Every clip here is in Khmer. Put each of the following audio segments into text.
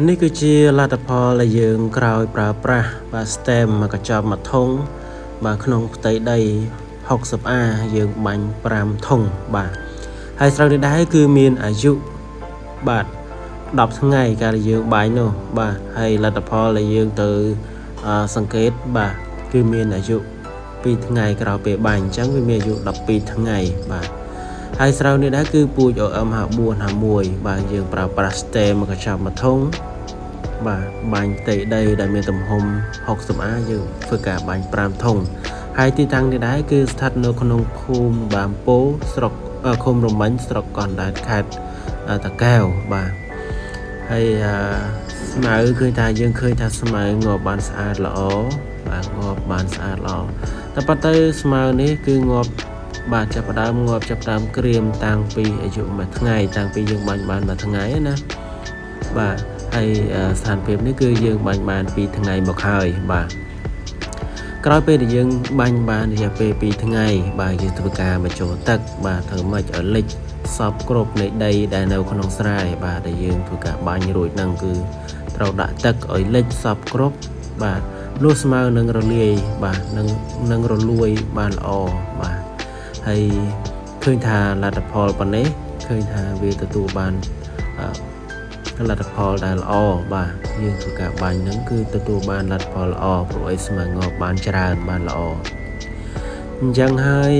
នេះគឺជាលទ្ធផលដែលយើងក្រោយប្រើប្រាស់បាទ stem មកកញ្ចប់មួយធុងបាទក្នុងផ្ទៃដី 60A យើងបាញ់5ធុងបាទហើយស្រូវនេះដែរគឺមានអាយុបាទ10ថ្ងៃកាលយើងបាញ់នោះបាទហើយលទ្ធផលដែលយើងទៅសង្កេតបាទគឺមានអាយុ2ថ្ងៃក្រោយពេលបាញ់អញ្ចឹងវាមានអាយុ12ថ្ងៃបាទហើយស្រូវនេះដែរគឺពូជ OM5451 បាទយើងប្រើប្រាស់ stem មកកញ្ចប់មួយធុងបាទបាញ់ផ្ទៃដីដែលមានទំហំ 60A យើងធ្វើការបាញ់5ធុងហើយទីតាំងនេះដែរគឺស្ថិតនៅក្នុងភូមិបាមពោស្រុកឃុំរមិញស្រុកកណ្ដាលខេត្តតាកែវបាទហើយស្មៅឃើញថាយើងឃើញថាស្មៅងាប់បានស្អាតល្អបាទងាប់បានស្អាតល្អតែប៉ុន្តែស្មៅនេះគឺងាប់បាទចាប់ផ្ដើមងាប់ចាប់ផ្ដើមក្រៀមតាំងពីអាយុមួយថ្ងៃតាំងពីយើងបាញ់បានមួយថ្ងៃណាបាទហើយស្ថានភាពនេះគឺយើងបាញ់បាន2ថ្ងៃមកហើយបាទក្រោយពេលដែលយើងបាញ់បានរយៈពេល2ថ្ងៃបាទយើងធ្វើការបញ្ចូលទឹកបាទធ្វើម៉េចឲ្យលិចសពគ្រប់នៃដីដែលនៅក្នុងស្រែបាទដែលយើងធ្វើការបាញ់រួចហ្នឹងគឺត្រូវដាក់ទឹកឲ្យលិចសពគ្រប់បាទលុះស្មៅនឹងរលាយបាទនឹងរលួយបានល្អបាទហើយឃើញថាលទ្ធផលប៉ុណ្ណេះឃើញថាវាទទួលបានលទ្ធផលដែលល្អបាទយើងធ្វើការបាញ់ហ្នឹងគឺទទួលបានលទ្ធផលល្អព្រោះអីស្មៅងាប់បានច្រើនបានល្អអញ្ចឹងហើយ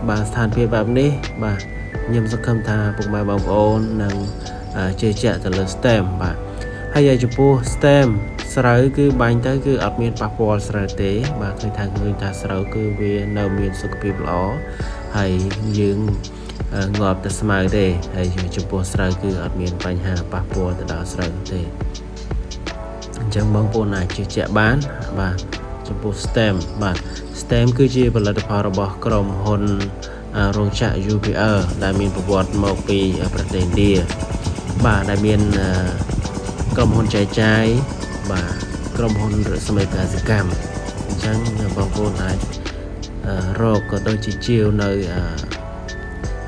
បាទស្ថានភាពបែបនេះបាទខ្ញុំសង្ឃឹមថាពុកម៉ែបងប្អូននឹងជឿជាក់ទៅលើ stem បាទហើយចំពោះ stem ស្រូវគឺបាញ់ទៅគឺអត់មានប៉ះពាល់ស្រូវទេបាទឃើញថាស្រូវគឺវានៅមានសុខភាពល្អហើយយើងងាប់តែស្មៅទេហើយចំពោះស្រូវគឺអត់មានបញ្ហាប៉ះពាល់ទៅដល់ស្រូវទេអញ្ចឹងបងប្អូនអាចជឿជាក់បានបាទចំពោះ stem បាទ stem គឺជាផលិតផលរបស់ក្រុមហ៊ុនរោងចក្រ UPL ដែលមានប្រវត្តិមកពីប្រទេសឥណ្ឌាបាទដែលមានក្រុមហ៊ុនចែកចាយបាទក្រុមហ៊ុនរស្មីកសិកម្មអញ្ចឹងបងប្អូនអាចរកក៏ដូចជាជាវនៅ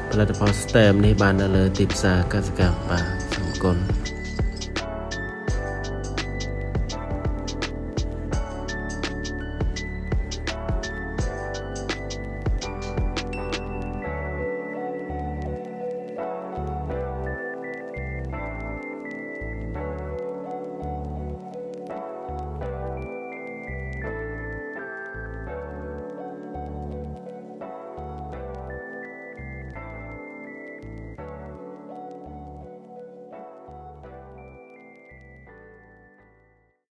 ផលិតផល stem នេះបាននៅលើទីផ្សារកសិកម្មបាទសូមអរគុណ